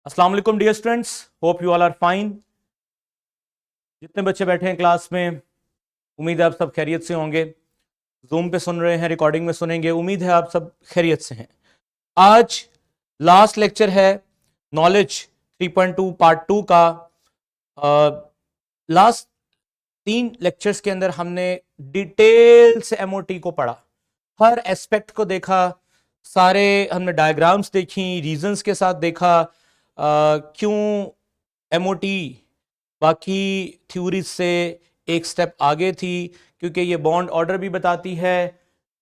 अस्सलाम वालेकुम dear students, hope you all are fine. जितने बच्चे बैठे हैं क्लास में, उम्मीद है आप सब खैरियत से होंगे। जूम पे सुन रहे हैं, रिकॉर्डिंग में सुनेंगे, उम्मीद है आप सब खैरियत से हैं। आज लास्ट लेक्चर है नॉलेज 3.2 पार्ट 2 का। लास्ट 3 लेक्चर्स के अंदर हमने डिटेल से एमओटी को पढ़ा, हर एस्पेक्ट को देखा, सारे हमने डायग्राम्स देखी, रीजंस के साथ देखा क्यों एमओटी बाकी थ्योरीज से एक स्टेप आगे थी, क्योंकि ये बॉन्ड ऑर्डर भी बताती है,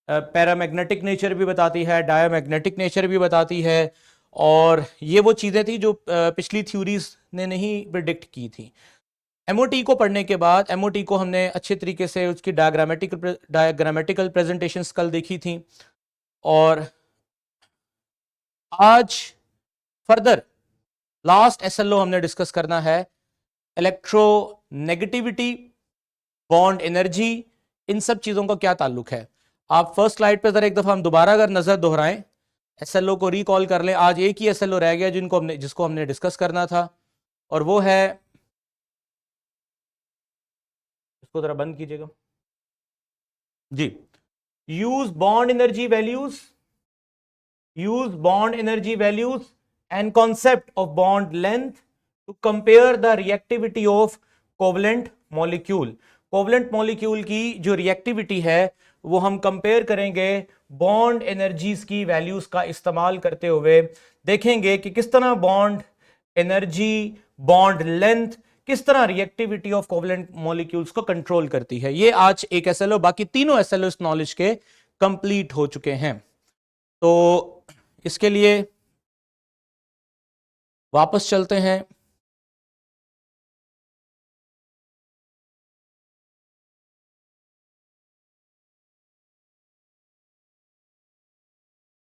पैरामैग्नेटिक नेचर भी बताती है, डायमैग्नेटिक नेचर भी बताती है, और ये वो चीज़ें थी जो पिछली थ्योरीज ने नहीं प्रिडिक्ट की थी। एमओटी को पढ़ने के बाद एमओटी को हमने अच्छे तरीके से उसकी डायग्रामेटिकल प्रेजेंटेशंस कल देखी थी, और आज फर्दर लास्ट एसएलओ हमने डिस्कस करना है, इलेक्ट्रोनेगेटिविटी, बॉन्ड एनर्जी, इन सब चीजों का क्या ताल्लुक है। आप फर्स्ट स्लाइड पे जरा एक दफा हम दोबारा अगर नजर दोहराएं, एसएलओ को रिकॉल कर लें। आज एक ही एसएलओ रह गया जिसको हमने डिस्कस करना था, और वो है, इसको जरा बंद कीजिएगा जी, use bond energy values, and concept of bond length to compare the reactivity of covalent molecule. Covalent molecule की जो रिएक्टिविटी है वो हम कंपेयर करेंगे बॉन्ड एनर्जीज की वैल्यूज का इस्तेमाल करते हुए। देखेंगे कि किस तरह बॉन्ड एनर्जी, बॉन्ड लेंथ, किस तरह रिएक्टिविटी ऑफ कोवलेंट मॉलिक्यूल्स को कंट्रोल करती है। ये आज एक एसएलओ, बाकी तीनों एसएलओ इस नॉलेज के कंप्लीट हो चुके हैं। तो इसके लिए वापस चलते हैं।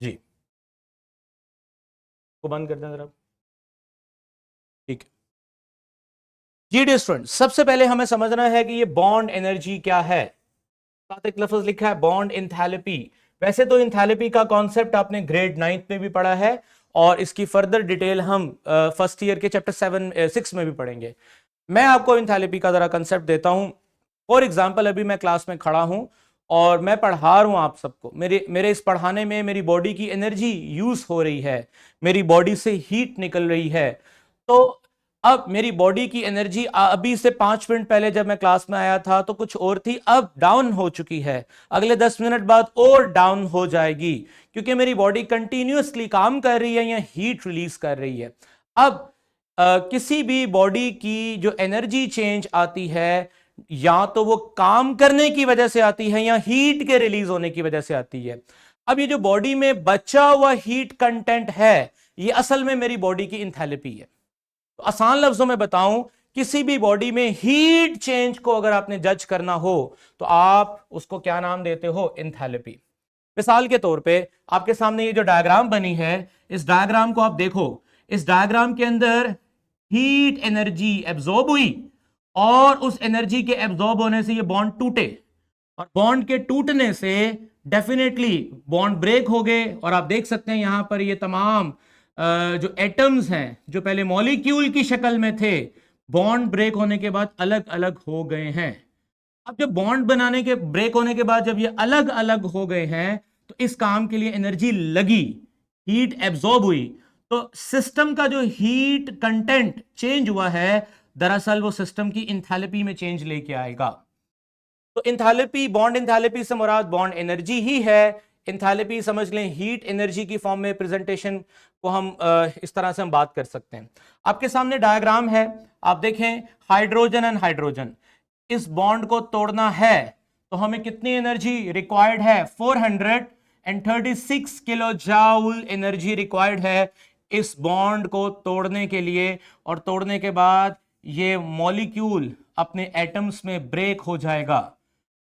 जी, को बंद कर दें जरा, ठीक है जी। डियर स्टूडेंट, सबसे पहले हमें समझना है कि ये बॉन्ड एनर्जी क्या है। साथ एक लफ्ज लिखा है बॉन्ड इंथैल्पी। वैसे तो इंथैल्पी का कॉन्सेप्ट आपने ग्रेड 9th में भी पढ़ा है, और इसकी फर्दर डिटेल हम फर्स्ट ईयर के चैप्टर 6 में भी पढ़ेंगे। मैं आपको इंथैल्पी का जरा कंसेप्ट देता हूं। फॉर एग्जांपल, अभी मैं क्लास में खड़ा हूं और मैं पढ़ा रहा हूं आप सबको। मेरे इस पढ़ाने में मेरी बॉडी की एनर्जी यूज हो रही है, मेरी बॉडी से हीट निकल रही है। तो अब मेरी बॉडी की एनर्जी अभी से 5 मिनट पहले जब मैं क्लास में आया था तो कुछ और थी, अब डाउन हो चुकी है, अगले 10 मिनट बाद और डाउन हो जाएगी, क्योंकि मेरी बॉडी कंटिन्यूअसली काम कर रही है या हीट रिलीज कर रही है। अब किसी भी बॉडी की जो एनर्जी चेंज आती है, या तो वो काम करने की वजह से आती है या हीट के रिलीज होने की वजह से आती है। अब ये जो बॉडी में बचा हुआ हीट कंटेंट है, ये असल में मेरी बॉडी की इंथैल्पी है। तो आसान लफ्जों में बताऊं, किसी भी बॉडी में हीट चेंज को अगर आपने जज करना हो तो आप उसको क्या नाम देते हो? इंथैल्पी। मिसाल के तौर पे आपके सामने ये जो डायग्राम बनी है, इस डायग्राम को आप देखो। इस डायग्राम के अंदर हीट एनर्जी एब्जॉर्ब हुई, और उस एनर्जी के एब्जॉर्ब होने से ये बॉन्ड टूटे, और बॉन्ड के टूटने से डेफिनेटली बॉन्ड ब्रेक हो गए। और आप देख सकते हैं यहां पर ये तमाम जो एटम्स हैं, जो पहले मॉलिक्यूल की शक्ल में थे, बॉन्ड ब्रेक होने के बाद अलग अलग हो गए हैं। अब जब बॉन्ड बनाने के ब्रेक होने के बाद जब ये अलग अलग हो गए हैं, तो इस काम के लिए एनर्जी लगी, हीट एब्जॉर्ब हुई। तो सिस्टम का जो हीट कंटेंट चेंज हुआ है, दरअसल वो सिस्टम की इंथैल्पी में चेंज लेके आएगा। तो इंथैल्पी, बॉन्ड इंथैल्पी से मुराद बॉन्ड एनर्जी ही है। इंथैल्पी समझ लें हीट एनर्जी की फॉर्म में प्रेजेंटेशन को हम इस तरह से हम बात कर सकते हैं। आपके सामने डायग्राम है, आप देखें हाइड्रोजन एंड हाइड्रोजन। इस बॉन्ड को तोड़ना है तो हमें कितनी एनर्जी रिक्वायर्ड है? 436 किलो जूल एनर्जी रिक्वायर्ड है इस बॉन्ड को तोड़ने के लिए। और तोड़ने के बाद ये मॉलिक्यूल अपने एटम्स में ब्रेक हो जाएगा।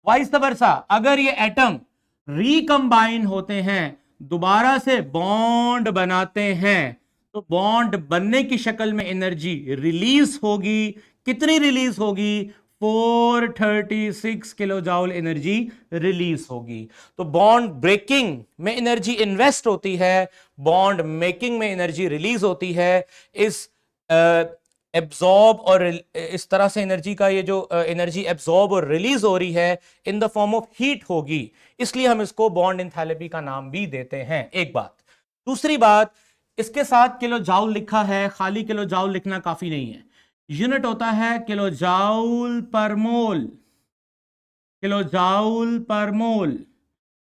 वाइस वर्सा, अगर ये एटम रिकंबाइन होते हैं, दोबारा से बॉन्ड बनाते हैं, तो बॉन्ड बनने की शक्ल में एनर्जी रिलीज होगी। कितनी रिलीज होगी? 436 किलो जूल एनर्जी रिलीज होगी। तो बॉन्ड ब्रेकिंग में एनर्जी इन्वेस्ट होती है, बॉन्ड मेकिंग में एनर्जी रिलीज होती है। इस एब्जॉर्ब और इस तरह से एनर्जी का ये जो एनर्जी एब्जॉर्ब और रिलीज हो रही है in the form of heat होगी, इसलिए हम इसको बॉन्ड एंथैल्पी का नाम भी देते हैं। एक बात। दूसरी बात, इसके साथ किलो जाउल लिखा है, खाली किलो जाउल लिखना काफी नहीं है। यूनिट होता है kilo joule per mole. Kilo joule per mole,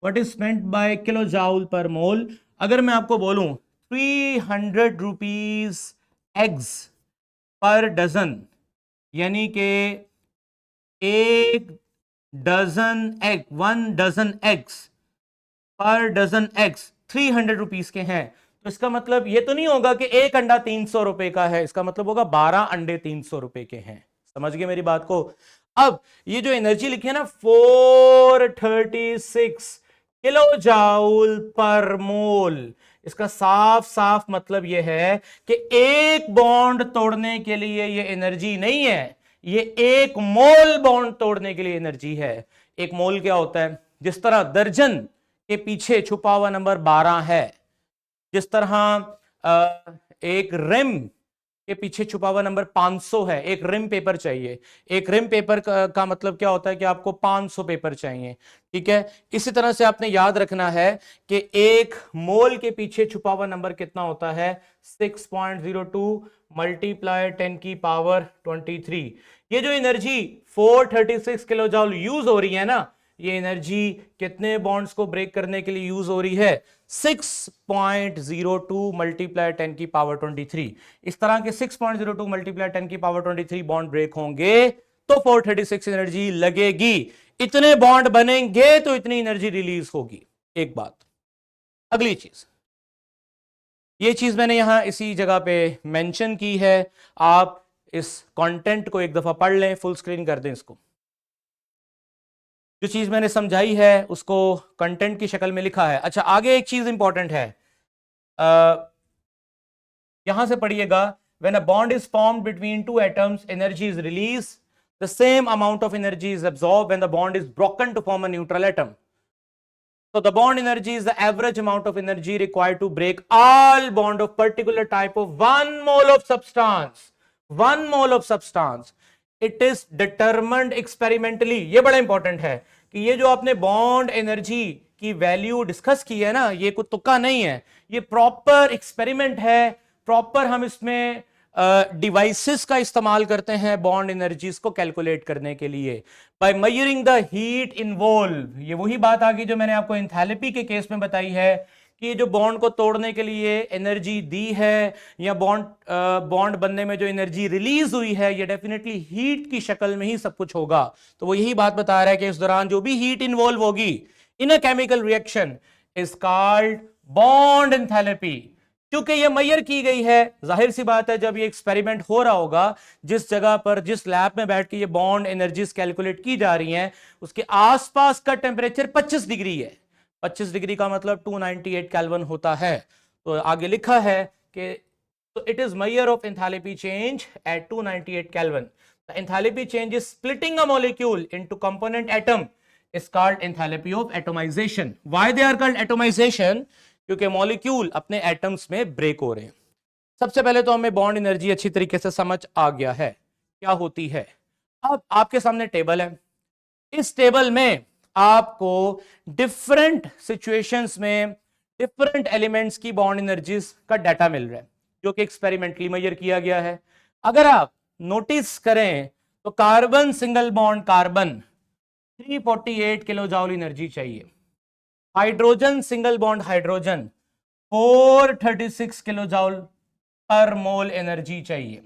what is meant by kilo joule per mole? अगर मैं आपको बोलूं 300 रुपीज एग्स पर डजन, यानी कि एक डजन एग, 1 डजन एग्स पर डजन एग्स 300 रुपीज के हैं, तो इसका मतलब ये तो नहीं होगा कि एक अंडा 300 रुपए का है, इसका मतलब होगा 12 अंडे 300 रुपए के हैं। समझ गए मेरी बात को? अब ये जो एनर्जी लिखी है ना 436 किलो जाउल पर मोल, इसका साफ साफ मतलब यह है कि एक बॉन्ड तोड़ने के लिए यह एनर्जी नहीं है, ये एक मोल बॉन्ड तोड़ने के लिए एनर्जी है। एक मोल क्या होता है? जिस तरह दर्जन के पीछे छुपा हुआ नंबर 12 है, जिस तरह एक रिम के पीछे छुपा हुआ नंबर 500 है। एक रिम पेपर चाहिए, एक रिम पेपर का मतलब क्या होता है कि आपको 500 पेपर चाहिए, ठीक है। इसी तरह से आपने याद रखना है कि एक मोल के पीछे छुपा हुआ नंबर कितना होता है? 6.02 मल्टीप्लाई 10 की पावर 23। ये जो एनर्जी 436 किलो जूल यूज हो रही है ना, ये एनर्जी कितने बॉन्ड्स को ब्रेक करने के लिए यूज हो रही है? 6.02 मल्टीप्लाई 10 की पावर 23। इस तरह के 6.02 मल्टीप्लाई 10 की पावर 23 बॉन्ड ब्रेक होंगे तो 436 एनर्जी लगेगी। इतने बॉन्ड बनेंगे तो इतनी एनर्जी रिलीज होगी। एक बात। अगली चीज, ये चीज मैंने यहां इसी जगह पे मेंशन की है, आप इस कंटेंट को एक दफा पढ़ लें, फुल स्क्रीन कर दें इसको। जो चीज मैंने समझाई है उसको कंटेंट की शक्ल में लिखा है। अच्छा, आगे एक चीज इंपॉर्टेंट है, यहां से पढ़िएगा। When a bond is formed between two atoms, energy is release, the same amount of energy is absorb when the bond is broken to form a neutral atom. So the bond energy is the average amount of energy required to break all bond of particular type of 1 mole of substance. 1 mole of substance. It is determined experimentally. ये बड़ा important है कि ये जो आपने bond energy की value discuss की है ना, ये कुछ तुक्का नहीं है, ये प्रॉपर एक्सपेरिमेंट है। प्रॉपर हम इसमें डिवाइसेस का इस्तेमाल करते हैं बॉन्ड एनर्जीज को कैलकुलेट करने के लिए, by measuring the heat involve. ये वही बात आ गई जो मैंने आपको एंथैल्पी के केस में बताई है कि ये जो बॉन्ड को तोड़ने के लिए एनर्जी दी है, या बॉन्ड बनने में जो एनर्जी रिलीज हुई है, ये डेफिनेटली हीट की शक्ल में ही सब कुछ होगा। तो वो यही बात बता रहा है कि इस दौरान जो भी हीट इन्वॉल्व होगी in a chemical reaction is called bond enthalpy. क्योंकि ये मेजर की गई है, जाहिर सी बात है जब ये एक्सपेरिमेंट हो रहा होगा, जिस जगह पर, जिस लैब में बैठ के ये बॉन्ड एनर्जीज कैलकुलेट की जा रही हैं, उसके आसपास का टेम्परेचर 25 डिग्री है। 25 डिग्री का मतलब 298 केल्विन होता है। तो आगे लिखा है कि तो it is measure of enthalpy change at 298 kelvin. The enthalpy change is splitting a molecule into component atom is called enthalpy of atomization. Why they are called atomization? क्योंकि मॉलिक्यूल अपने एटम्स में ब्रेक हो रहे हैं। सबसे पहले तो हमें बॉन्ड एनर्जी अच्छी तरीके से समझ आ गया है क्या होती है। अब आपके सामने टेबल है, इस टेबल में आपको डिफरेंट सिचुएशंस में डिफरेंट एलिमेंट्स की बॉन्ड एनर्जीज का डाटा मिल रहा है जो कि एक्सपेरिमेंटली मेजर किया गया है। अगर आप नोटिस करें तो carbon single bond carbon 348 kilo joule energy चाहिए। Hydrogen single bond hydrogen 436 kilo joule per mole energy चाहिए।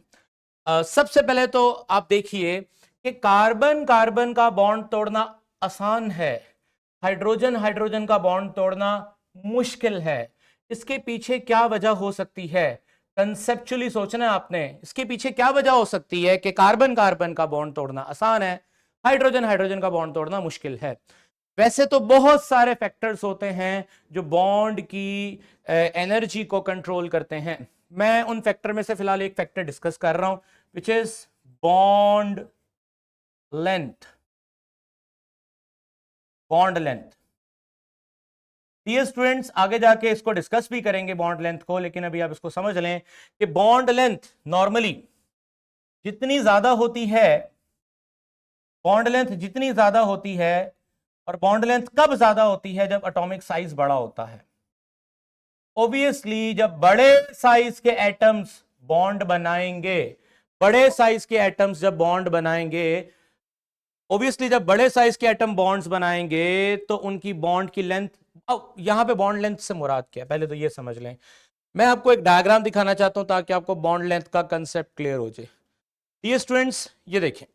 सबसे पहले तो आप देखिए कि कार्बन कार्बन का बॉन्ड तोड़ना आसान है, हाइड्रोजन हाइड्रोजन का बॉन्ड तोड़ना मुश्किल है। इसके पीछे क्या वजह हो सकती है? कंसेप्चुअली सोचना है आपने, इसके पीछे क्या वजह हो सकती है कि कार्बन कार्बन का बॉन्ड तोड़ना आसान है, हाइड्रोजन हाइड्रोजन का बॉन्ड तोड़ना मुश्किल है। वैसे तो बहुत सारे फैक्टर्स होते हैं जो बॉन्ड की एनर्जी को कंट्रोल करते हैं। मैं उन फैक्टर में से फिलहाल एक फैक्टर डिस्कस कर रहा हूं, which is bond length, bond length. Dear students, आगे जाके इसको डिस्कस भी करेंगे बॉन्ड लेंथ को, लेकिन अभी आप इसको समझ लें कि बॉन्ड लेंथ नॉर्मली जितनी ज्यादा होती है, बॉन्ड लेंथ जितनी ज्यादा होती है, और बॉन्ड लेंथ कब ज्यादा होती है? जब एटॉमिक साइज बड़ा होता है। ऑब्वियसली जब बड़े साइज के एटम्स बॉन्ड बनाएंगे, बड़े साइज के एटम्स जब बॉन्ड बनाएंगे, ऑब्वियसली जब बड़े साइज के एटम बॉन्ड्स बनाएंगे तो उनकी बॉन्ड की लेंथ, अब यहां पे बॉन्ड लेंथ से मुराद क्या है पहले तो ये समझ लें। मैं आपको एक डायग्राम दिखाना चाहता हूं ताकि आपको बॉन्ड लेंथ का कंसेप्ट क्लियर हो जाए। ये स्टूडेंट्स ये देखें,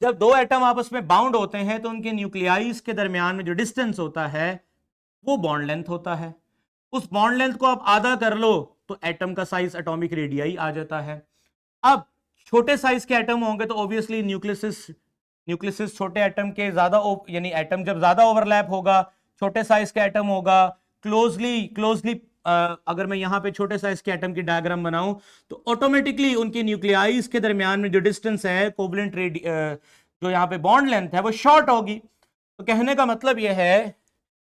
जब दो एटम आपस में बाउंड होते हैं तो उनके न्यूक्लियाइज के दरमियान में जो डिस्टेंस होता है वो बॉन्ड लेंथ होता है। उस बॉन्ड लेंथ को आप आधा कर लो तो एटम का साइज एटॉमिक रेडियाई आ जाता है। अब छोटे साइज के एटम होंगे तो ऑब्वियसली न्यूक्लियस छोटे एटम के ज्यादा, यानी एटम जब ज्यादा ओवरलैप होगा, छोटे साइज का एटम होगा, क्लोजली अगर मैं यहां पे छोटे साइज के एटम की डायग्राम बनाऊं तो ऑटोमेटिकली उनके न्यूक्लियाइज के दरमियान में जो डिस्टेंस है, कोवलेंट जो यहां पे बॉन्ड लेंथ है वो शॉर्ट होगी। तो कहने का मतलब यह है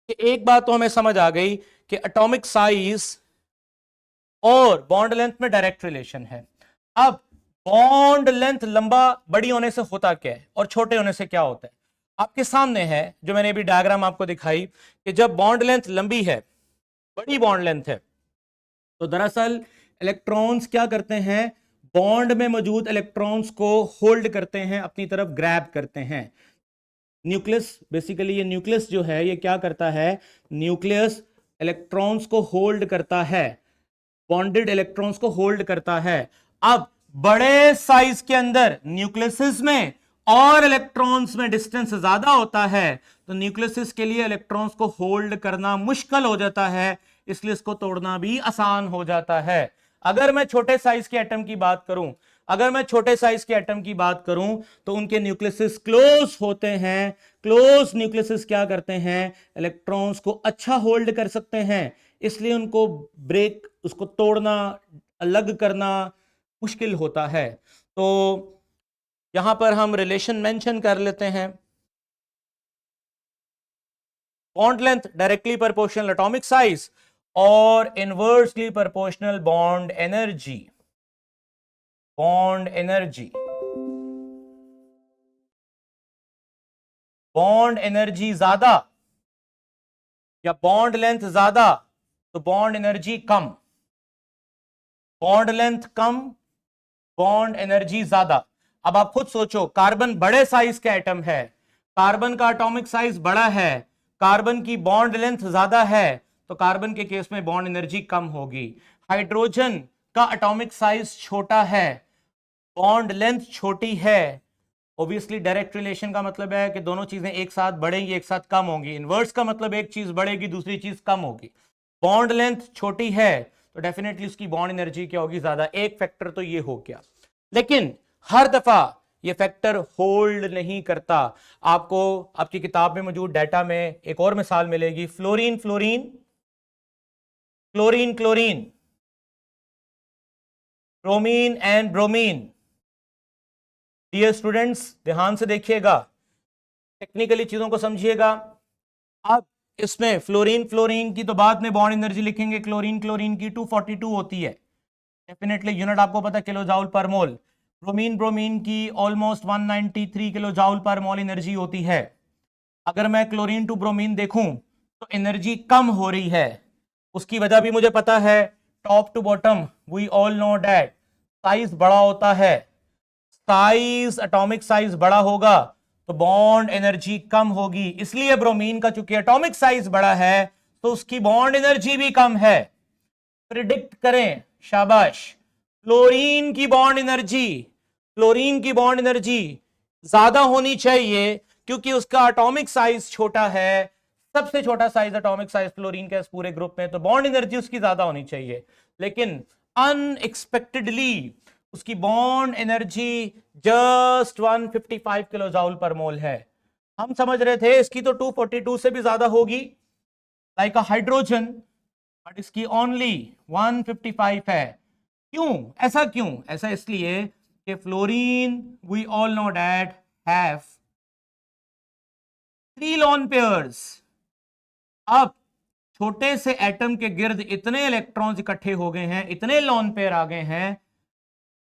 कि एक बात तो हमें समझ आ गई कि एटॉमिक साइज और बॉन्ड लेंथ में डायरेक्ट रिलेशन है। अब बॉन्ड लेंथ लंबा बड़ी होने से होता क्या है और छोटे होने से क्या होता है? आपके सामने है जो मैंने अभी डायग्राम आपको दिखाई कि जब बॉन्ड लेंथ लंबी है, बड़ी बॉन्ड लेंथ है, तो दरअसल इलेक्ट्रॉन्स क्या करते हैं? बॉन्ड में मौजूद इलेक्ट्रॉन्स को होल्ड करते हैं, अपनी तरफ ग्रैब करते हैं। न्यूक्लियस, बेसिकली ये न्यूक्लियस जो है ये क्या करता है? न्यूक्लियस इलेक्ट्रॉन्स को होल्ड करता है, बॉन्डेड इलेक्ट्रॉन्स को होल्ड करता है। अब बड़े साइज के अंदर न्यूक्लियस में और इलेक्ट्रॉन्स में डिस्टेंस ज्यादा होता है तो न्यूक्लियस के लिए इलेक्ट्रॉन्स को होल्ड करना मुश्किल हो जाता है, इसलिए इसको तोड़ना भी आसान हो जाता है। अगर मैं छोटे साइज के एटम की बात करूं, तो उनके न्यूक्लियस क्लोज होते हैं। क्लोज न्यूक्लियस क्या करते हैं? इलेक्ट्रॉन्स को अच्छा होल्ड कर सकते हैं, इसलिए उनको ब्रेक, उसको तोड़ना, अलग करना मुश्किल होता है। तो यहां पर हम रिलेशन मेंशन कर लेते हैं। Bond length directly proportional atomic size और inversely proportional bond energy. Bond energy ज्यादा या बॉन्ड लेंथ ज्यादा तो बॉन्ड एनर्जी कम, बॉन्ड लेंथ कम, बॉन्ड एनर्जी ज्यादा। अब आप खुद सोचो, कार्बन बड़े साइज का एटम है, कार्बन का एटॉमिक साइज बड़ा है, कार्बन की बॉन्ड लेंथ ज्यादा है, तो कार्बन के केस में बॉन्ड एनर्जी कम होगी। हाइड्रोजन का एटॉमिक साइज छोटा है, बॉन्ड लेंथ छोटी है। ऑब्वियसली डायरेक्ट रिलेशन का मतलब है कि दोनों चीजें एक साथ बढ़ेंगी, एक साथ कम होंगी। इनवर्स का मतलब एक चीज बढ़ेगी, दूसरी चीज कम होगी। बॉन्ड लेंथ छोटी है तो डेफिनेटली उसकी बॉन्ड एनर्जी क्या होगी? ज्यादा। एक फैक्टर तो ये हो गया, लेकिन हर दफा ये फैक्टर होल्ड नहीं करता। आपको आपकी किताब में मौजूद डाटा में एक और मिसाल मिलेगी, fluorine fluorine, chlorine chlorine, bromine and bromine. Dear students ध्यान से देखिएगा, टेक्निकली चीजों को समझिएगा। अब इसमें फ्लोरीन फ्लोरीन की तो बाद में बॉन्ड एनर्जी लिखेंगे, क्लोरीन क्लोरीन की 242 होती है, डेफिनेटली यूनिट आपको पता है किलो जाउल पर मोल। ब्रोमीन ब्रोमीन की almost 193 kilo joule per mole energy होती है। अगर मैं क्लोरीन टू ब्रोमीन देखूं तो एनर्जी कम हो रही है, उसकी वजह भी मुझे पता है। Top to bottom we all know that size बड़ा होता है, साइज एटॉमिक साइज बड़ा होगा तो बॉन्ड एनर्जी कम होगी। इसलिए ब्रोमीन का चूंकि एटॉमिक साइज बड़ा है तो उसकी बॉन्ड एनर्जी भी कम है। प्रिडिक्ट करें, शाबाश। फ्लोरीन की बॉन्ड एनर्जी, फ्लोरीन की बॉन्ड एनर्जी ज्यादा होनी चाहिए क्योंकि उसका एटॉमिक साइज छोटा है, सबसे छोटा साइज एटॉमिक साइज फ्लोरीन का इस पूरे ग्रुप में, तो बॉन्ड एनर्जी उसकी ज्यादा होनी चाहिए। लेकिन अनएक्सपेक्टेडली उसकी bond energy just 155 kilo joule per mole है। हम समझ रहे थे इसकी तो 242 से भी ज्यादा होगी, लाइक अ हाइड्रोजन, बट इसकी ओनली 155 है। क्यों? ऐसा क्यों? ऐसा इसलिए कि fluorine we all know that have 3 lone pairs. अब छोटे से एटम के गिर्द इतने इलेक्ट्रॉन्स इकट्ठे हो गए हैं, इतने लोन पेयर आ गए हैं।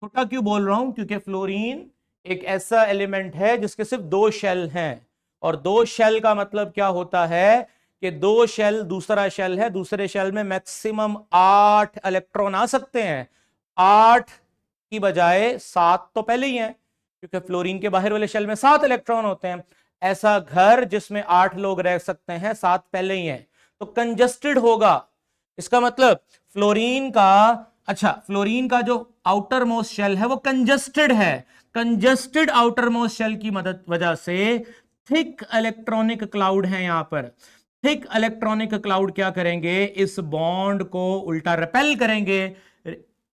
छोटा क्यों बोल रहा हूं? क्योंकि फ्लोरीन एक ऐसा एलिमेंट है जिसके सिर्फ 2 शेल हैं, और 2 शेल का मतलब क्या होता है कि 2 शेल, दूसरा शेल है, दूसरे शेल में मैक्सिमम 8 इलेक्ट्रॉन आ सकते हैं। 8 की बजाय 7 तो पहले ही है, क्योंकि फ्लोरीन के बाहर वाले शेल में 7 इलेक्ट्रॉन होते हैं। ऐसा घर जिसमें 8 लोग रह सकते हैं, 7 पहले ही है, तो कंजस्टेड होगा। इसका मतलब फ्लोरीन का, अच्छा, फ्लोरीन का जो आउटर मोस्ट शेल है वो कंजस्टेड है। कंजस्टेड आउटर मोस्ट शेल की मदद वजह से थिक इलेक्ट्रॉनिक क्लाउड है यहां पर। थिक इलेक्ट्रॉनिक क्लाउड क्या करेंगे? इस बॉन्ड को उल्टा रिपेल करेंगे।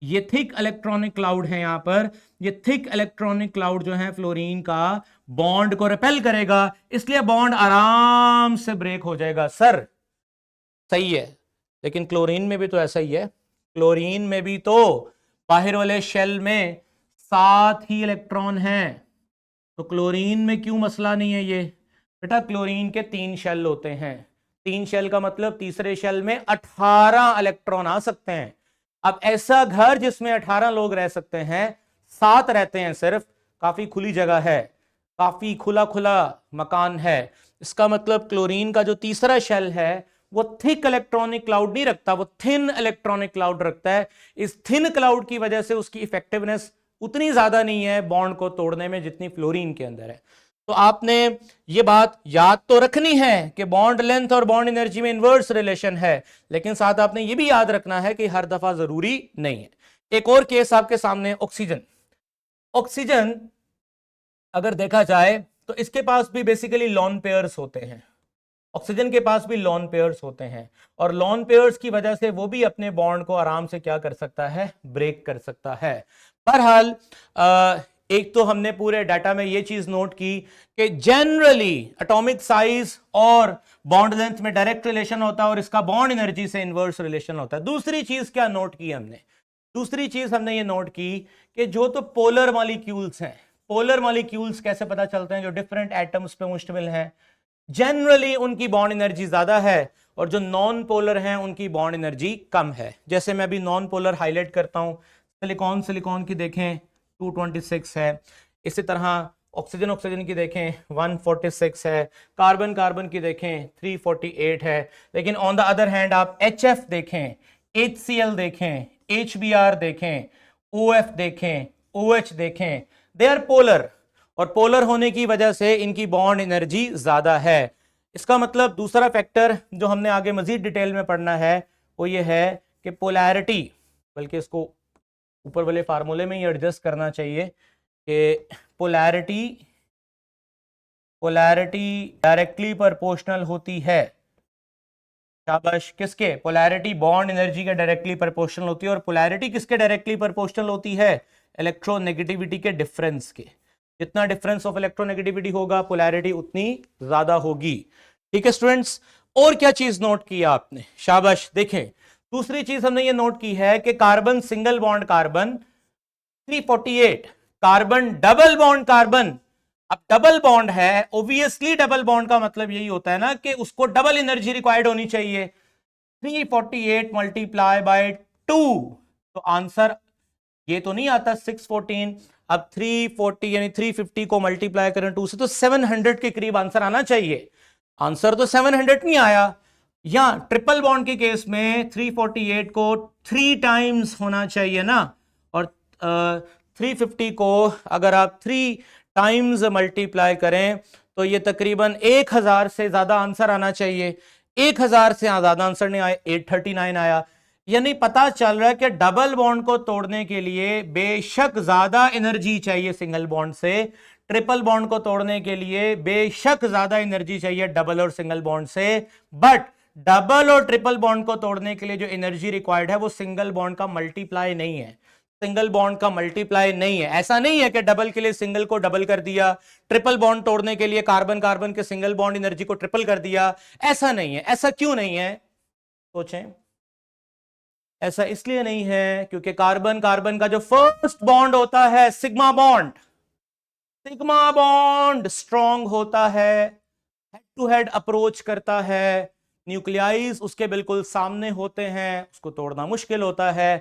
ये थिक इलेक्ट्रॉनिक क्लाउड है यहां पर, ये थिक इलेक्ट्रॉनिक क्लाउड जो है फ्लोरीन का बॉन्ड को रिपेल करेगा, इसलिए बॉन्ड आराम से ब्रेक हो जाएगा। सर सही है, लेकिन क्लोरीन में भी तो ऐसा ही है। क्लोरीन में भी तो बाहर वाले शेल में 7 ही इलेक्ट्रॉन हैं, तो क्लोरीन में क्यों मसला नहीं है ये? बेटा क्लोरीन के 3 शेल होते हैं। 3 शेल का मतलब तीसरे शेल में 18 इलेक्ट्रॉन आ सकते हैं। अब ऐसा घर जिसमें 18 लोग रह सकते हैं, 7 रहते हैं सिर्फ, काफी खुली जगह है, काफी खुला खुला मकान है। इसका मतलब क्लोरीन का जो तीसरा शेल है वो थिक इलेक्ट्रॉनिक क्लाउड नहीं रखता, वो थिन इलेक्ट्रॉनिक क्लाउड रखता है। इस थिन क्लाउड की वजह से उसकी इफेक्टिवनेस उतनी ज्यादा नहीं है बॉन्ड को तोड़ने में जितनी फ्लोरीन के अंदर है। तो आपने ये बात याद तो रखनी है कि बॉन्ड लेंथ और बॉन्ड एनर्जी में इनवर्स रिलेशन है, लेकिन साथ आपने ये भी याद रखना है कि हर दफा जरूरी नहीं है। एक और केस आपके सामने, ऑक्सीजन। ऑक्सीजन अगर देखा जाए तो इसके पास भी बेसिकली लॉन पेयर्स होते हैं। ऑक्सीजन के पास भी लॉन पेयर्स होते हैं, और लॉन पेयर्स की वजह से वो भी अपने बॉन्ड को आराम से क्या कर सकता है? ब्रेक कर सकता है। बहरहाल एक तो हमने पूरे डाटा में ये चीज नोट की कि जनरली एटॉमिक साइज और बॉन्ड लेंथ में डायरेक्ट रिलेशन होता है, और इसका बॉन्ड एनर्जी से इनवर्स रिलेशन होता है। दूसरी चीज क्या नोट की हमने? दूसरी चीज हमने ये नोट की कि जो तो पोलर मॉलिक्यूल्स हैं, पोलर मॉलिक्यूल्स कैसे पता चलते हैं? जो डिफरेंट एटम्स पे मुश्तमिल हैं, जनरली उनकी बॉन्ड एनर्जी ज्यादा है, और जो नॉन पोलर हैं उनकी बॉन्ड एनर्जी कम है। जैसे मैं अभी नॉन पोलर हाईलाइट करता हूं, सिलिकॉन, सिलिकॉन की देखें 226 है। इसी तरह ऑक्सीजन, ऑक्सीजन की देखें 146 है। कार्बन, कार्बन की देखें 348 है। लेकिन ऑन द अदर हैंड आप HF देखें, HCl देखें, HBr देखें, OF देखें, OH देखें, दे आर पोलर, और पोलर होने की वजह से इनकी बॉन्ड एनर्जी ज्यादा है। इसका मतलब दूसरा फैक्टर जो हमने आगे मजीद डिटेल में पढ़ना है वो ये है कि पोलैरिटी, बल्कि इसको ऊपर वाले फार्मूले में ही एडजस्ट करना चाहिए कि पोलैरिटी डायरेक्टली प्रोपोर्शनल होती है। शाबाश, किसके? पोलैरिटी बॉन्ड एनर्जी के डायरेक्टली प्रोपोर्शनल होती है। और पोलैरिटी किसके डायरेक्टली प्रोपोर्शनल होती है? इलेक्ट्रोनेगेटिविटी के डिफरेंस के। जितना डिफरेंस ऑफ इलेक्ट्रोनेगेटिविटी होगा, पोलैरिटी उतनी ज्यादा होगी। ठीक है स्टूडेंट्स, और क्या चीज नोट की आपने? शाबाश, देखें दूसरी चीज हमने ये नोट की है कि carbon single bond carbon 348, carbon double bond carbon. अब डबल बॉन्ड है, ओबियसली डबल बॉन्ड का मतलब यही होता है ना कि उसको डबल एनर्जी रिक्वायर्ड होनी चाहिए। 348 मल्टीप्लाई बाय 2, तो आंसर ये तो नहीं आता 614। अब 340 यानी 350 को मल्टीप्लाई करें 2 से तो 700 के करीब आंसर आना चाहिए। आंसर तो 700 नहीं आया। यहां ट्रिपल बॉन्ड के केस में 348 को 3 टाइम्स होना चाहिए ना, और 350 को अगर आप 3 टाइम्स मल्टीप्लाई करें तो ये तकरीबन 1000 से ज्यादा आंसर आना चाहिए। 1000 से ज्यादा आंसर नहीं आया, 839 आया। यानी पता चल रहा है कि डबल बॉन्ड को तोड़ने के लिए बेशक ज्यादा एनर्जी चाहिए सिंगल बॉन्ड से, ट्रिपल बॉन्ड को तोड़ने के लिए बेशक ज्यादा एनर्जी चाहिए डबल और सिंगल बॉन्ड से, बट डबल और ट्रिपल बॉन्ड को तोड़ने के लिए जो एनर्जी रिक्वायर्ड है वो सिंगल बॉन्ड का मल्टीप्लाई नहीं है, सिंगल बॉन्ड का मल्टीप्लाई नहीं है। ऐसा नहीं है कि डबल के लिए सिंगल को डबल कर दिया, ट्रिपल बॉन्ड तोड़ने के लिए कार्बन कार्बन के सिंगल बॉन्ड एनर्जी को ट्रिपल कर दिया, ऐसा नहीं है। ऐसा क्यों नहीं है? सोचें। ऐसा इसलिए नहीं है क्योंकि कार्बन कार्बन का जो फर्स्ट बॉन्ड होता है sigma bond, sigma bond strong होता है, हेड टू हेड अप्रोच करता है, न्यूक्लियाइज उसके बिल्कुल सामने होते हैं, उसको तोड़ना मुश्किल होता है।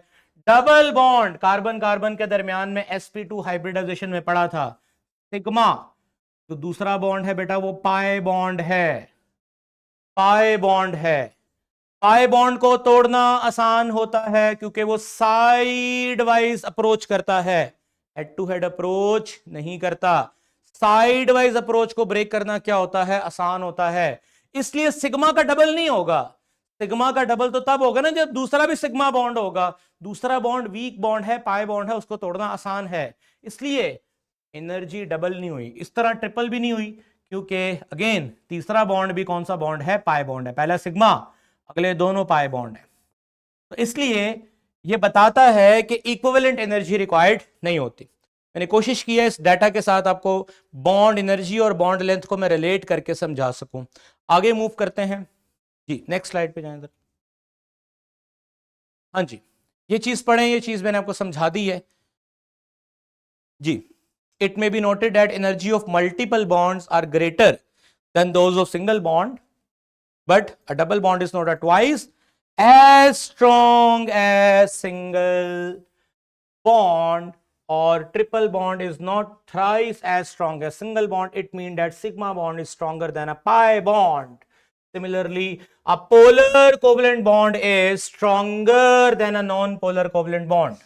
डबल बॉन्ड कार्बन कार्बन के दरमियान में sp2 हाइब्रिडाइजेशन में पड़ा था, सिग्मा। तो दूसरा बॉन्ड है बेटा वो पाई बॉन्ड है, पाई बॉन्ड है। पाई बॉन्ड को तोड़ना आसान होता है क्योंकि वो साइड वाइज अप्रोच करता है, हेड टू हेड अप्रोच नहीं करता। साइड वाइज अप्रोच को ब्रेक करना क्या होता है, आसान होता है। इसलिए सिग्मा का डबल नहीं होगा। सिग्मा का डबल तो तब होगा ना जब दूसरा भी सिग्मा बॉन्ड होगा। दूसरा बॉन्ड वीक बॉन्ड है, पाई बॉन्ड है, उसको तोड़ना आसान है। इसलिए एनर्जी डबल नहीं हुई, इस तरह ट्रिपल भी नहीं हुई, क्योंकि अगेन तीसरा बॉन्ड भी कौन सा बॉन्ड है, पाई बॉन्ड है। पहला सिग्मा, अगले दोनों पाई बॉन्ड है। तो इसलिए यह बताता है कि इक्विवेलेंट एनर्जी रिक्वायर्ड नहीं होती। मैंने कोशिश की है इस डाटा के साथ आपको बॉन्ड एनर्जी और बॉन्ड लेंथ को मैं रिलेट करके समझा सकूं। आगे मूव करते हैं जी, नेक्स्ट स्लाइड पे जाएं। हाँ जी, ये चीज पढ़ें, ये चीज मैंने आपको समझा दी है जी। It may be noted that energy of multiple bonds are greater than those of single bond, but a double bond is not twice as strong as single bond, or triple bond is not thrice as strong as single bond. It means that sigma bond is stronger than a pi bond. Similarly, a polar covalent bond is stronger than a non-polar covalent bond.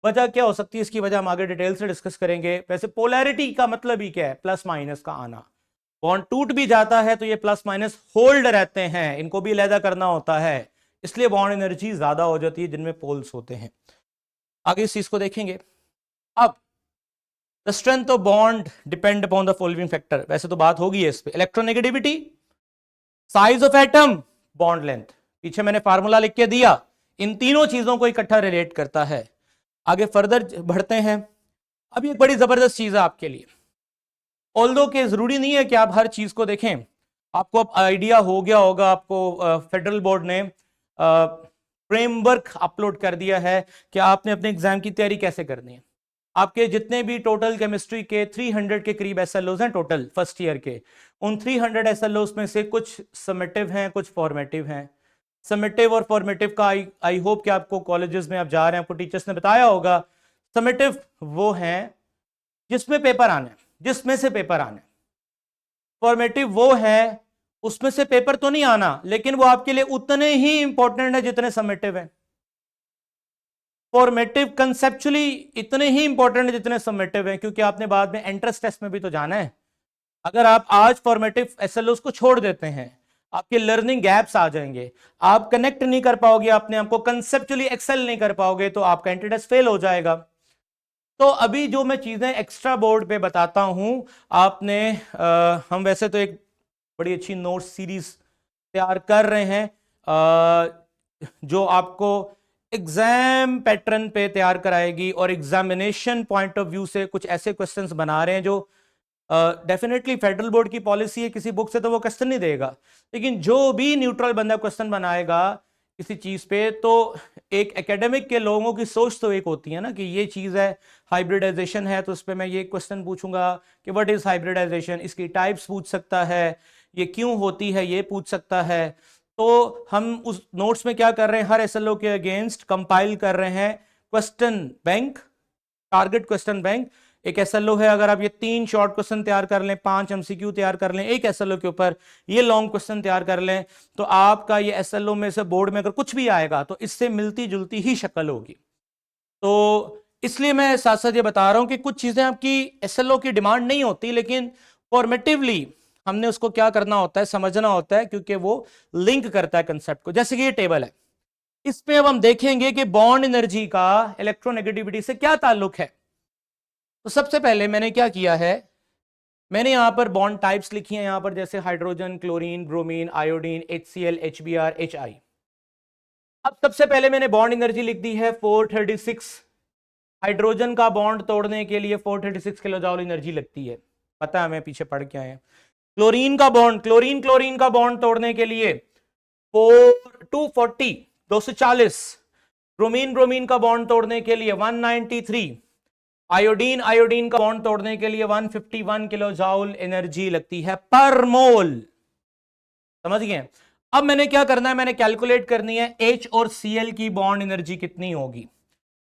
वजह क्या हो सकती है इसकी वजह हम आगे detail से डिस्कस करेंगे। वैसे पोलैरिटी का मतलब ही क्या है, प्लस माइनस का आना। बॉन्ड टूट भी जाता है तो ये प्लस माइनस होल्ड रहते हैं, इनको भी अलग करना होता है, इसलिए बॉन्ड एनर्जी ज्यादा हो जाती है जिनमें पोल्स होते हैं। आगे इस चीज को देखेंगे। अब the strength of bond depend upon the following factor. वैसे तो बात होगी है इस पे, electronegativity, size of atom, bond length. पीछे मैंने फार्मूला लिख के दिया, इन तीनों चीजों को इकट्ठा रिलेट करता है। आगे फर्दर बढ़ते हैं। अब ये बड़ी जबरदस्त चीज है आपके लिए, ऑल्दो के जरूरी नहीं है कि आप हर चीज को देखें। आपको अब आइडिया हो गया होगा, आपको फेडरल बोर्ड ने फ्रेमवर्क अपलोड कर दिया है कि आपने अपने एग्जाम की तैयारी कैसे करनी है। आपके जितने भी टोटल केमिस्ट्री के 300 के करीब एसएलओज हैं टोटल फर्स्ट ईयर के, उन 300 एसएलओज में से कुछ समेटिव हैं, कुछ फॉर्मेटिव हैं। समेटिव और फॉर्मेटिव का आई होप कि आपको कॉलेजेस में आप जा रहे हैं, आपको टीचर्स ने बताया होगा। समेटिव वो हैं जिसमें पेपर आने, जिसमें से पेपर आने। फॉर्मेटिव वो है उसमें से पेपर तो नहीं आना, लेकिन वो आपके लिए उतने ही इंपॉर्टेंट है जितने समेटिव हैं। फॉर्मेटिव कंसेप्चुअली इतने ही इंपॉर्टेंट है जितने समेटिव हैं, क्योंकि आपने बाद में एंट्रेंस टेस्ट में भी तो जाना है। अगर आप आज फॉर्मेटिव एसएलओस को छोड़ देते हैं, आपके लर्निंग गैप्स आ जाएंगे, आप कनेक्ट नहीं कर पाओगे अपने आप को, कंसेप्चुअली एक्सेल नहीं कर पाओगे, तो आपका एंट्री टेस्ट फेल हो जाएगा। तो अभी जो मैं चीजें एक्स्ट्रा बोर्ड पे बताता हूं आपने, हम वैसे तो एक बड़ी अच्छी नोट सीरीज तैयार कर रहे हैं, जो आपको एग्जाम पैटर्न पे तैयार कराएगी और एग्जामिनेशन पॉइंट ऑफ व्यू से कुछ ऐसे क्वेश्चंस बना रहे हैं जो डेफिनेटली फेडरल बोर्ड की पॉलिसी है, किसी बुक से तो वो क्वेश्चन नहीं देगा, लेकिन जो भी न्यूट्रल बंदा क्वेश्चन बनाएगा किसी चीज पे, तो एक एकेडमिक के लोगों की सोच तो एक होती है ना कि ये चीज है हाइब्रिडाइजेशन है, तो उस पर मैं ये क्वेश्चन पूछूंगा कि व्हाट इज हाइब्रिडाइजेशन, इसकी टाइप्स पूछ सकता है, ये क्यों होती है ये पूछ सकता है। तो हम उस नोट्स में क्या कर रहे हैं, हर एसएलओ के अगेंस्ट कंपाइल कर रहे हैं question bank, target question bank. एक एसएलओ है, अगर आप ये 3 शॉर्ट क्वेश्चन तैयार कर लें, 5 एमसीक्यू तैयार कर लें एक एसएलओ के ऊपर, ये लॉन्ग क्वेश्चन तैयार कर लें, तो आपका ये एसएलओ में से बोर्ड में अगर कुछ भी आएगा तो इससे मिलती जुलती ही शक्ल होगी। तो इसलिए मैं साथ साथ ये बता रहा हूं कि कुछ चीजें आपकी एसएलओ की डिमांड नहीं होती, लेकिन फॉर्मेटिवली हमने उसको क्या करना होता है, समझना होता है, क्योंकि वो लिंक करता है कंसेप्ट को। जैसे कि ये टेबल है, इसमें अब हम देखेंगे कि बॉन्ड एनर्जी का इलेक्ट्रोनेगेटिविटी से क्या ताल्लुक है। तो सबसे पहले मैंने क्या किया है, मैंने यहां पर बॉन्ड टाइप्स लिखी हैं यहां पर, जैसे hydrogen, chlorine, bromine, iodine, HCl, HBr, HI। अब सबसे पहले मैंने बॉन्ड एनर्जी लिख दी है 436। हाइड्रोजन का बॉन्ड तोड़ने के लिए 436 किलो जूल एनर्जी लगती है, पता है हमें, पीछे पढ़ के आए हैं। क्लोरीन का बॉन्ड, क्लोरीन का बॉन्ड तोड़ने के लिए 240 240। ब्रोमीन का बॉन्ड तोड़ने के लिए 193। आयोडीन आयोडीन का बॉन्ड तोड़ने के लिए 151 किलो जाउल एनर्जी लगती है पर मोल। समझ गए? अब मैंने क्या करना है, मैंने कैलकुलेट करनी है H और Cl की बॉन्ड एनर्जी कितनी होगी।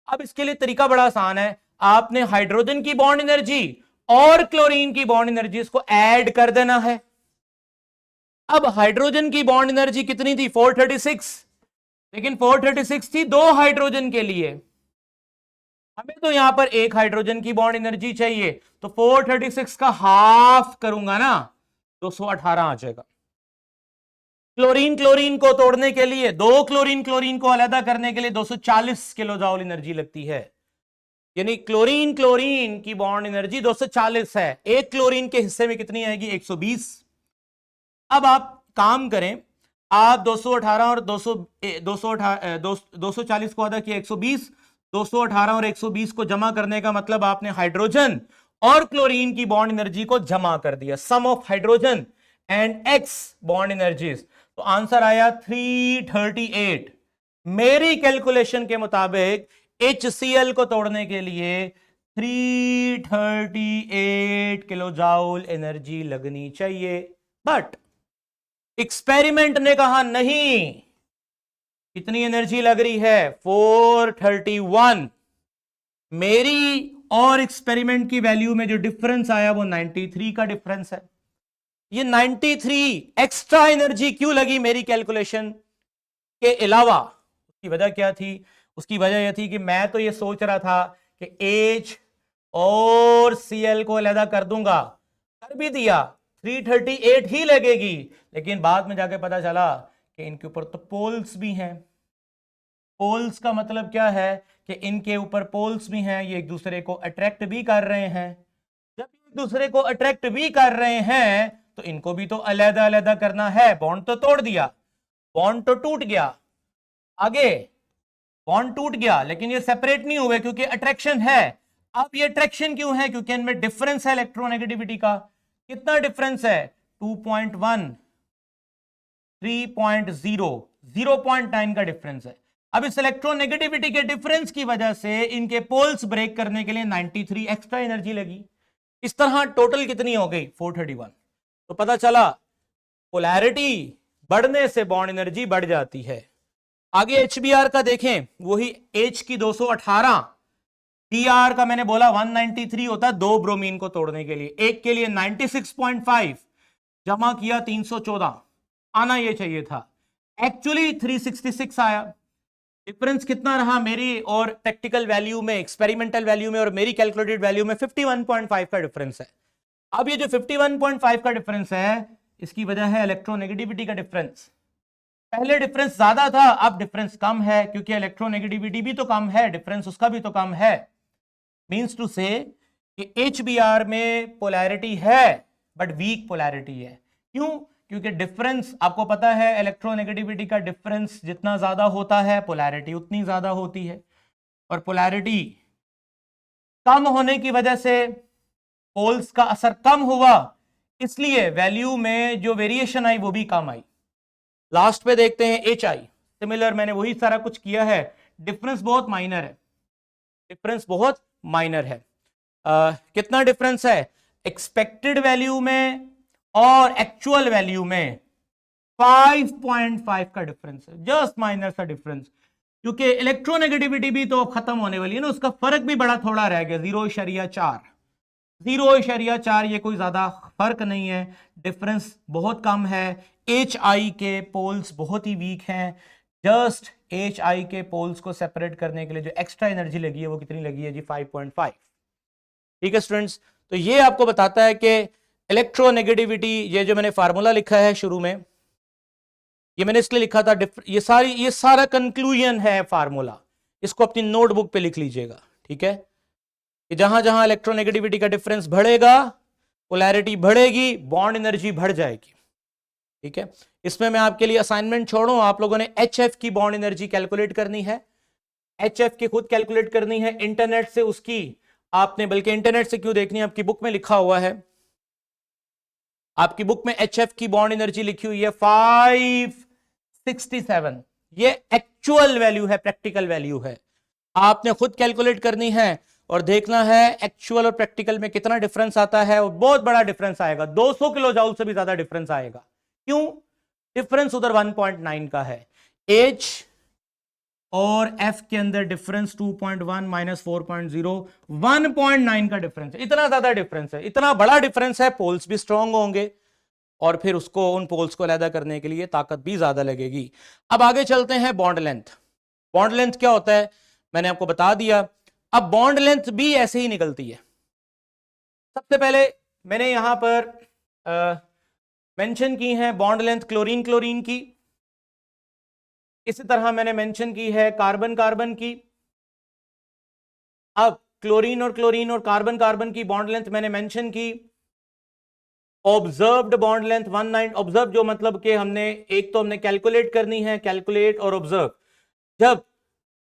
अब इसके लिए तरीका बड़ा आसान है, आपने हाइड्रोजन की बॉन्ड एनर्जी और क्लोरीन की बॉन्ड एनर्जी इसको ऐड कर देना है। अब हाइड्रोजन की बॉन्ड एनर्जी कितनी थी? 436, लेकिन 436 थी 2 हाइड्रोजन के लिए, हमें तो यहां पर एक हाइड्रोजन की बॉन्ड एनर्जी चाहिए, तो 436 का हाफ करूंगा ना, 218 आ जाएगा। क्लोरीन क्लोरीन को तोड़ने के लिए, 2 क्लोरीन क्लोरीन को अलग करने के लिए 240 किलो जूल एनर्जी लगती है, यानी क्लोरीन क्लोरीन की बॉन्ड एनर्जी 240 है, एक क्लोरीन के हिस्से में कितनी आएगी? 120। अब आप काम करें, आप 218 और 240 को आधा किया 120, 218 और 120 को जमा करने का मतलब आपने हाइड्रोजन और क्लोरीन की बॉन्ड एनर्जी को जमा कर दिया, sum of hydrogen and X bond energies, तो आंसर आया 338। मेरी कैलकुलेशन के मुताबिक HCl को तोड़ने के लिए 338 किलो जाउल एनर्जी लगनी चाहिए, बट एक्सपेरिमेंट ने कहा नहीं, कितनी एनर्जी लग रही है? 431। मेरी और एक्सपेरिमेंट की वैल्यू में जो डिफरेंस आया वो 93 का डिफरेंस है। ये 93 एक्स्ट्रा एनर्जी क्यों लगी मेरी कैलकुलेशन के अलावा? उसकी वजह क्या थी? उसकी वजह यह थी कि मैं तो ये सोच रहा था कि H और Cl को अलग कर दूंगा, कर भी दिया, 338 ही लगेगी, लेकिन बाद में जाके पता चला कि इनके ऊपर तो पोल्स भी हैं। पोल्स का मतलब क्या है कि इनके ऊपर पोल्स भी हैं, ये एक दूसरे को अट्रैक्ट भी कर रहे हैं। जब एक दूसरे को अट्रैक्ट भी कर रहे हैं तो इनको भी तो अलग अलग करना है। बॉन्ड तो तोड़ दिया, बॉन्ड तो टूट गया, आगे बॉन्ड टूट गया, लेकिन ये सेपरेट नहीं हुए क्योंकि अट्रैक्शन है। अब ये अट्रैक्शन क्यों है? क्योंकि इनमें डिफरेंस है इलेक्ट्रोनेगेटिविटी का। कितना डिफरेंस है? 2.1, 3.0, 0.9 का डिफरेंस है। अब इस इलेक्ट्रोनेगेटिविटी के डिफरेंस की वजह से इनके पोल्स ब्रेक करने के लिए 93 एक्स्ट्रा एनर्जी लगी। इस तरह टोटल कितनी हो गई? 431। तो पता चला पोलैरिटी बढ़ने से बॉन्ड एनर्जी बढ़ जाती है। आगे HBr का देखें, वही H की 218, Br का मैंने बोला 193 होता है 2 ब्रोमीन को तोड़ने के लिए, एक के लिए 96.5, जमा किया 314, आना ये चाहिए था, एक्चुअली 366 आया। डिफरेंस कितना रहा मेरी और प्रैक्टिकल वैल्यू में, एक्सपेरिमेंटल वैल्यू में और मेरी कैलकुलेटेड वैल्यू में? 51.5 का डिफरेंस है। अब ये जो 51.5 का डिफरेंस है, इसकी वजह है इलेक्ट्रोनेगेटिविटी का डिफरेंस। पहले डिफरेंस ज्यादा था, अब डिफरेंस कम है, क्योंकि इलेक्ट्रोनेगेटिविटी भी तो कम है, डिफरेंस उसका भी तो कम है। मींस टू से कि HBr में पोलैरिटी है बट वीक पोलैरिटी है। क्यों? क्योंकि डिफरेंस आपको पता है, इलेक्ट्रोनेगेटिविटी का डिफरेंस जितना ज्यादा होता है पोलैरिटी उतनी ज्यादा होती है, और पोलैरिटी कम होने की वजह से पोल्स का असर कम हुआ, इसलिए वैल्यू में जो वेरिएशन आई वो भी कम आई। लास्ट पे देखते हैं HI, सिमिलर, मैंने वही सारा कुछ किया है, डिफरेंस बहुत माइनर है, डिफरेंस बहुत माइनर है। कितना डिफरेंस है? एक्सपेक्टेड वैल्यू में और एक्चुअल वैल्यू में 5.5 का डिफरेंस है, जस्ट माइनर सा डिफरेंस, क्योंकि इलेक्ट्रोनेगेटिविटी भी तो खत्म होने वाली है ना, उसका फर्क भी बड़ा थोड़ा रह गया, 0.4, 0.4, ये कोई ज्यादा फर्क नहीं है, डिफरेंस बहुत कम है। HI के पोल्स बहुत ही वीक हैं, जस्ट HI के पोल्स को सेपरेट करने के लिए जो एक्स्ट्रा एनर्जी लगी है वो कितनी लगी है जी? 5.5। ठीक है स्टूडेंट्स, तो ये आपको बताता है कि इलेक्ट्रोनेगेटिविटी, ये जो मैंने फार्मूला लिखा है शुरू में, ये मैंने इसलिए लिखा था, ये सारा कंक्लूजन है फार्मूला, इसको अपनी नोटबुक पे लिख लीजिएगा। ठीक है, कि जहां जहां इलेक्ट्रोनेगेटिविटी का डिफरेंस बढ़ेगा पोलैरिटी बढ़ेगी, बॉन्ड एनर्जी बढ़ जाएगी। ठीक है, इसमें मैं आपके लिए असाइनमेंट छोड़ूं, आप लोगों ने HF की बॉन्ड एनर्जी कैलकुलेट करनी है, HF की खुद कैलकुलेट करनी है, इंटरनेट से उसकी आपने, बल्कि इंटरनेट से क्यों देखनी है, आपकी बुक में लिखा हुआ है, आपकी बुक में HF की बॉन्ड एनर्जी लिखी हुई है 567, ये एक्चुअल वैल्यू है, प्रैक्टिकल वैल्यू है, आपने खुद कैलकुलेट करनी है और देखना है एक्चुअल और प्रैक्टिकल में कितना डिफरेंस आता है, और बहुत बड़ा डिफरेंस आएगा, 200 किलो जूल से भी ज्यादा डिफरेंस आएगा। क्यों? डिफरेंस उधर 1.9 का है, एच और एफ के अंदर डिफरेंस 2.1 माइनस 4.0, 1.9 का डिफरेंस है। इतना ज्यादा डिफरेंस है, इतना बड़ा डिफरेंस है, पोल्स भी स्ट्रांग होंगे और फिर उसको, उन पोल्स को अलग करने के लिए ताकत भी ज्यादा लगेगी। अब आगे चलते हैं बॉन्ड लेंथ। बॉन्ड लेंथ क्या होता है मैंने आपको बता दिया। अब बॉन्ड लेंथ भी ऐसे ही निकलती है। सबसे पहले मैंने यहां पर मेंशन की है बॉन्ड लेंथ क्लोरीन क्लोरीन की, इसी तरह मैंने मेंशन की है कार्बन कार्बन की। अब क्लोरीन और कार्बन कार्बन की बॉन्ड लेंथ मैंने मेंशन की। ऑब्जर्व्ड बॉन्ड लेंथ 19, ऑब्जर्व जो मतलब कि हमने एक तो हमने कैलकुलेट करनी है, कैलकुलेट और ऑब्जर्व। जब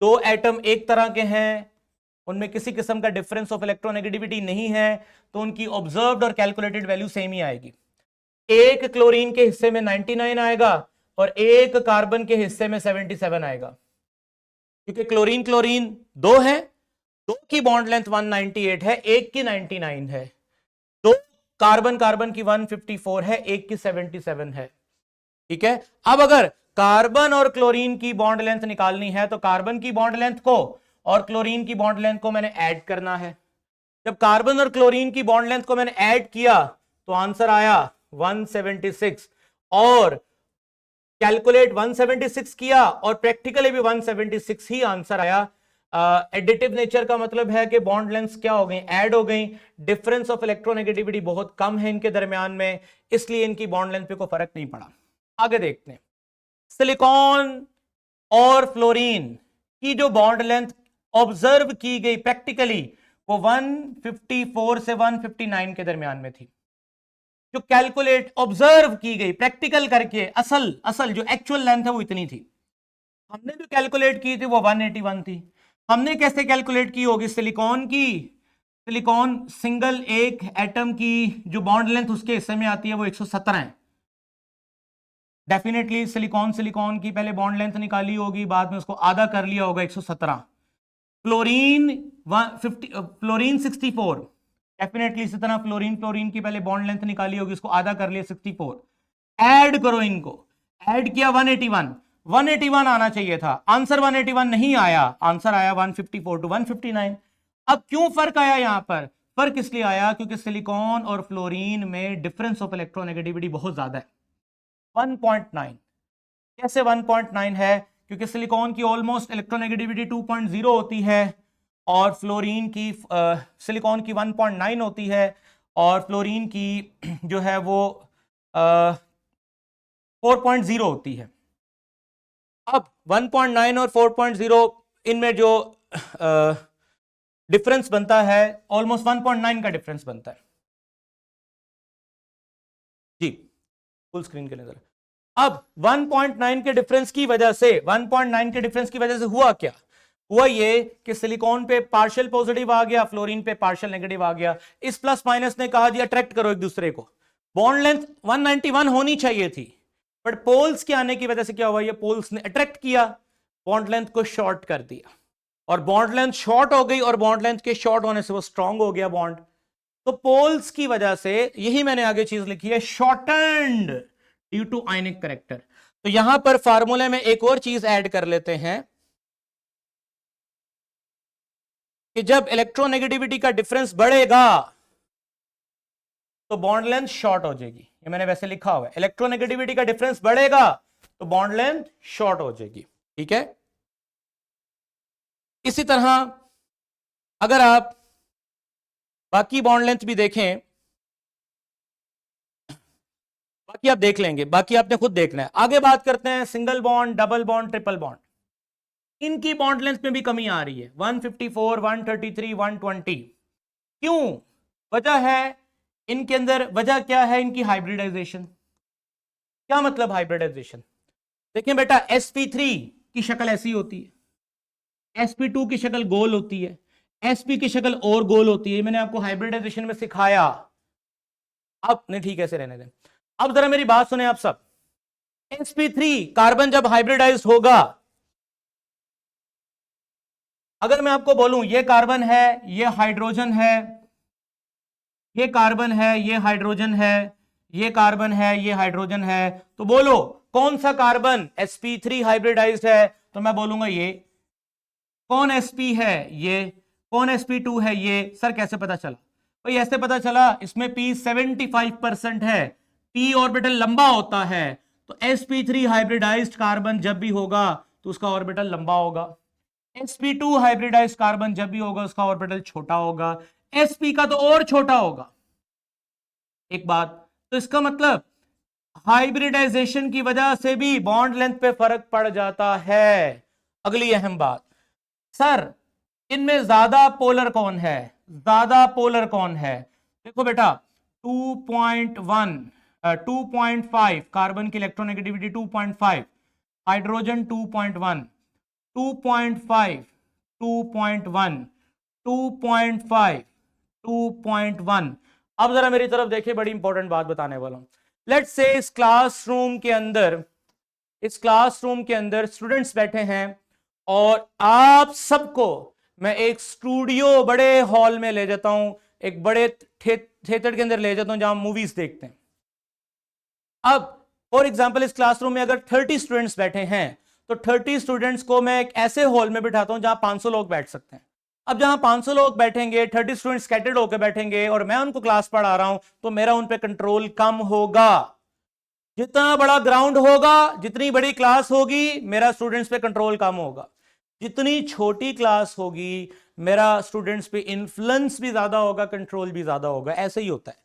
दो एटम एक तरह के हैं, उनमें किसी किस्म का डिफरेंस ऑफ इलेक्ट्रोनेगेटिविटी नहीं है, तो उनकी ऑब्जर्व्ड और कैलकुलेटेड वैल्यू सेम ही आएगी। एक क्लोरीन के हिस्से में 99 आएगा और एक कार्बन के हिस्से में 77 आएगा, क्योंकि क्लोरीन क्लोरीन दो है, दो की बॉन्ड लेंथ 198 है, एक की 99 है। दो कार्बन कार्बन की 154 है, एक की 77 है। ठीक है। अब अगर कार्बन और क्लोरीन की बॉन्ड लेंथ निकालनी है तो कार्बन की बॉन्ड लेंथ को और क्लोरीन की बॉन्ड लेंथ को मैंने ऐड करना है। जब कार्बन और क्लोरीन की बॉन्ड लेंथ को मैंने ऐड किया तो आंसर आया 176, और कैलकुलेट 176 किया और प्रैक्टिकली भी 176 ही आंसर आया। एडिटिव नेचर का मतलब है कि बॉन्ड लेंथ क्या हो गई, ऐड हो गई। डिफरेंस ऑफ इलेक्ट्रोनेगेटिविटी बहुत कम है इनके दरमियान में, इसलिए इनकी बॉन्ड लेंथ पे कोई फर्क नहीं पड़ा। आगे देखते हैं, सिलिकॉन और फ्लोरीन की जो बॉन्ड लेंथ ऑब्जर्व की गई प्रैक्टिकली वो 154 से 159 के दरमियान में थी। जो कैलकुलेट ऑब्जर्व की गई प्रैक्टिकल करके असल जो एक्चुअल लेंथ है वो इतनी थी। हमने जो कैलकुलेट की थी वो 181 थी। हमने कैसे कैलकुलेट की होगी? सिलिकॉन की, सिलिकॉन सिंगल एक एटम की जो बॉन्ड लेंथ उसके हिस्से में आती है वो 117 है। डेफिनेटली सिलिकॉन सिलिकॉन की पहले बॉन्ड लेंथ निकाली होगी, बाद में उसको आधा कर लिया होगा 117। फ्लोरीन 150, फ्लोरीन 64, डेफिनेटली इसी तरह फ्लोरीन फ्लोरीन की पहले बॉन्ड लेंथ निकाली होगी, उसको आधा कर लिया 64। ऐड करो इनको, ऐड किया 181, 181 आना चाहिए था, आंसर 181 नहीं आया, आंसर आया 154 टू 159। अब क्यों फर्क आया? यहां पर फर्क इसलिए आया क्योंकि सिलिकॉन और फ्लोरीन में डिफरेंस ऑफ इलेक्ट्रोनेगेटिविटी बहुत ज्यादा है, 1.9। कैसे 1.9 है? क्योंकि सिलिकॉन की ऑलमोस्ट इलेक्ट्रोनेगेटिविटी 2.0 होती है और फ्लोरीन की सिलिकॉन की 1.9 होती है और फ्लोरीन की जो है वो 4.0 होती है। अब 1.9 और 4.0 इनमें जो डिफरेंस बनता है ऑलमोस्ट 1.9 का डिफरेंस बनता है। जी फुल स्क्रीन के नजर। अब 1.9 के डिफरेंस की वजह से, 1.9 के डिफरेंस की वजह से हुआ क्या? हुआ ये कि सिलिकॉन पे पार्शियल पॉजिटिव आ गया, फ्लोरीन पे पार्शियल नेगेटिव आ गया। इस प्लस माइनस ने कहा जी अट्रैक्ट करो एक दूसरे को। बॉन्ड लेंथ 191 होनी चाहिए थी, बट पोल्स के आने की वजह से क्या हुआ, ये पोल्स ने अट्रैक्ट किया, बॉन्ड लेंथ को शॉर्ट कर दिया और बॉन्ड लेंथ शॉर्ट हो गई और बॉन्ड लेंथ के शॉर्ट होने से वो स्ट्रांग हो गया बॉन्ड। तो पोल्स की वजह से, यही मैंने आगे चीज लिखी है, shortened due to ionic character. तो यहां पर फार्मूले में एक और चीज ऐड कर लेते हैं कि जब इलेक्ट्रोनेगेटिविटी का डिफरेंस बढ़ेगा तो बॉन्ड लेंथ शॉर्ट हो जाएगी। ये मैंने वैसे लिखा हुआ है, इलेक्ट्रोनेगेटिविटी का डिफरेंस बढ़ेगा तो बॉन्ड लेंथ शॉर्ट हो जाएगी। ठीक है। इसी तरह अगर आप बाकी बॉन्ड लेंथ भी देखें, बाकी आप देख लेंगे, बाकी आपने खुद देखना है। आगे बात करते हैं single bond, double bond, triple bond. इनकी बॉन्ड लेंथ में भी कमी आ रही है, 154, 133, 120। क्यों? वजह है इनके अंदर, वजह क्या है? इनकी हाइब्रिडाइजेशन। क्या मतलब हाइब्रिडाइजेशन? देखिए बेटा, sp3 की शक्ल ऐसी होती है, sp2 की शक्ल गोल होती है, sp की शक्ल और गोल होती है। मैंने आपको हाइब्रिडाइजेशन में सिखाया। अब नहीं, ठीक है, ऐसे रहने दें। अब जरा मेरी बात सुने आप सब। sp3 कार्बन जब हाइब्रिडाइज्ड होगा अगर मैं आपको बोलूं ये कार्बन है, ये हाइड्रोजन है, ये कार्बन है, ये हाइड्रोजन है, ये कार्बन है, ये हाइड्रोजन है, तो बोलो कौन सा कार्बन sp3 हाइब्रिडाइज्ड है? तो मैं बोलूंगा ये। कौन sp है? ये। कौन sp2 है? ये। सर कैसे पता चला? भाई ऐसे पता चला, इसमें p 75% है, p ऑर्बिटल लंबा होता है, तो sp3 हाइब्रिडाइज्ड कार्बन जब भी होगा तो उसका ऑर्बिटल लंबा होगा, sp2 हाइब्रिडाइज्ड कार्बन जब भी होगा उसका ऑर्बिटल छोटा होगा, sp का तो और छोटा होगा। एक बात, तो इसका मतलब हाइब्रिडाइजेशन की वजह से भी बॉन्ड लेंथ पे फर्क पड़ जाता है। अगली अहम बात, सर इनमें ज्यादा पोलर कौन है? ज्यादा पोलर कौन है? देखो बेटा 2.1 2.5 कार्बन की इलेक्ट्रोनेगेटिविटी 2.5, हाइड्रोजन 2.1, 2.5, 2.1, 2.5, 2.1। अब जरा मेरी तरफ देखिए, बड़ी इंपॉर्टेंट बात बताने वाला हूं। लेट्स से इस क्लासरूम के अंदर स्टूडेंट्स बैठे हैं और आप सबको मैं एक स्टूडियो बड़े हॉल में ले जाता हूं, एक बड़े थिएटर के अंदर ले जाता हूं जहां मूवीज देखते हैं। अब फॉर एग्जांपल इस क्लासरूम में अगर 30 स्टूडेंट्स बैठे हैं तो 30 स्टूडेंट्स को मैं एक ऐसे हॉल में बिठाता हूं जहां 500 लोग बैठ सकते हैं। अब जहां 500 लोग बैठेंगे, 30 स्टूडेंट्स स्कैटर्ड होकर बैठेंगे और मैं उनको क्लास पढ़ा रहा हूं, तो मेरा उन पे कंट्रोल कम होगा। जितना बड़ा ग्राउंड होगा, जितनी बड़ी क्लास होगी, मेरा स्टूडेंट्स पे कंट्रोल कम होगा। जितनी छोटी क्लास होगी, मेरा स्टूडेंट्स पे इन्फ्लुएंस भी ज्यादा होगा, कंट्रोल भी ज्यादा होगा। ऐसे ही होता है।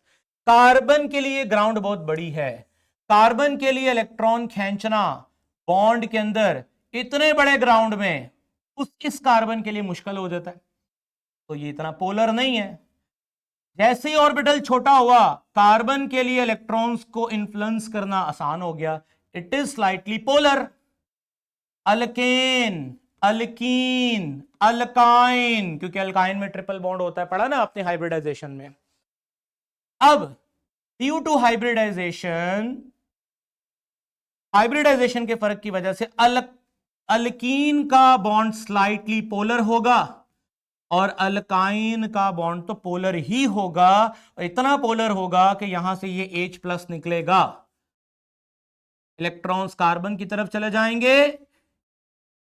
कार्बन के लिए ग्राउंड बहुत बड़ी है, कार्बन के लिए इलेक्ट्रॉन खींचना बॉन्ड के अंदर इतने बड़े ग्राउंड में इस कार्बन के लिए मुश्किल हो जाता है, तो ये इतना पोलर नहीं है। जैसे ही ऑर्बिटल छोटा हुआ, कार्बन के लिए इलेक्ट्रॉन्स को इन्फ्लुएंस करना आसान हो गया, it is slightly polar. Alkane, alkyne, alkyne, क्योंकि अल्काइन में ट्रिपल बॉन्ड होता है, पढ़ा ना आपने हाइब्रिडाइजेशन में। अब ड्यू टू हाइब्रिडाइजेशन के फर्क की वजह से अल्कीन का बॉन्ड स्लाइटली पोलर होगा और अल्काइन का बॉन्ड तो पोलर ही होगा, और इतना पोलर होगा कि यहां से ये H+ निकलेगा, इलेक्ट्रॉन्स कार्बन की तरफ चले जाएंगे,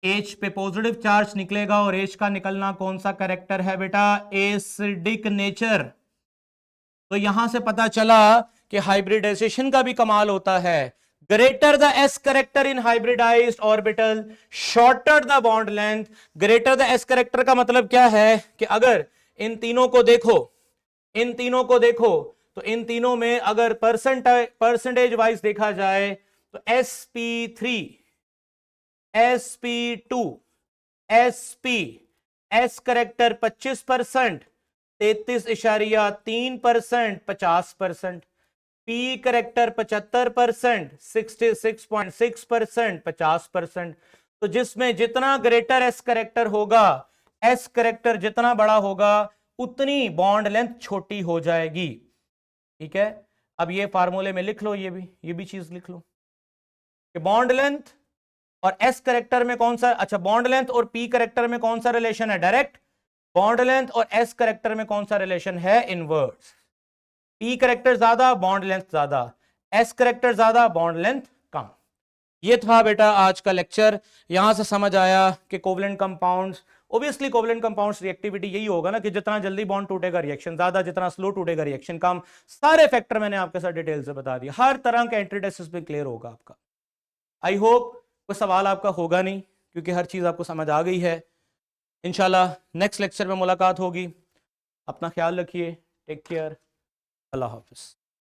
H पे पॉजिटिव चार्ज निकलेगा, और H का निकलना कौन सा कैरेक्टर है बेटा? Acidic nature. तो यहां से पता चला कि हाइब्रिडाइजेशन का भी कमाल होता है। Greater the s character in hybridised orbital, shorter the bond length. Greater the s character का मतलब क्या है कि अगर इन तीनों को देखो, तो इन तीनों में अगर परसेंटेज वाइज देखा जाए तो sp3, sp2, sp, s character 25%, 33.3%, 50%, p character 75%, 66.6%, 50%। तो जिसमें जितना ग्रेटर s करेक्टर होगा, s करेक्टर जितना बड़ा होगा, उतनी बॉन्ड लेंथ छोटी हो जाएगी। ठीक है, अब ये फार्मूले में लिख लो, ये भी चीज लिख लो कि बॉन्ड लेंथ और s करेक्टर में कौन सा, अच्छा बॉन्ड लेंथ और p करेक्टर में कौन सा रिलेशन है? डायरेक्ट। बॉन्ड लेंथ और s करेक्टर में कौन सा रिलेशन है? इनवर्स। p करेक्टर ज्यादा, बॉन्ड लेंथ ज्यादा, s करेक्टर ज्यादा, बॉन्ड लेंथ कम। ये था बेटा आज का लेक्चर। यहां से समझ आया कि covalent compounds, obviously covalent compounds reactivity यही होगा ना कि जितना जल्दी बॉन्ड टूटेगा रिएक्शन ज्यादा, जितना स्लो टूटेगा रिएक्शन कम। सारे फैक्टर मैंने आपके साथ डिटेल से बता दिया, हर तरह का एंटीटेसिस में क्लियर होगा आपका। आई होप कोई सवाल आपका होगा नहीं, क्योंकि हर चीज आपको समझ आ गई है। इंशाल्लाह नेक्स्ट लेक्चर में मुलाकात होगी। अपना ख्याल रखिए, टेक केयर, अल्लाह हाफिज।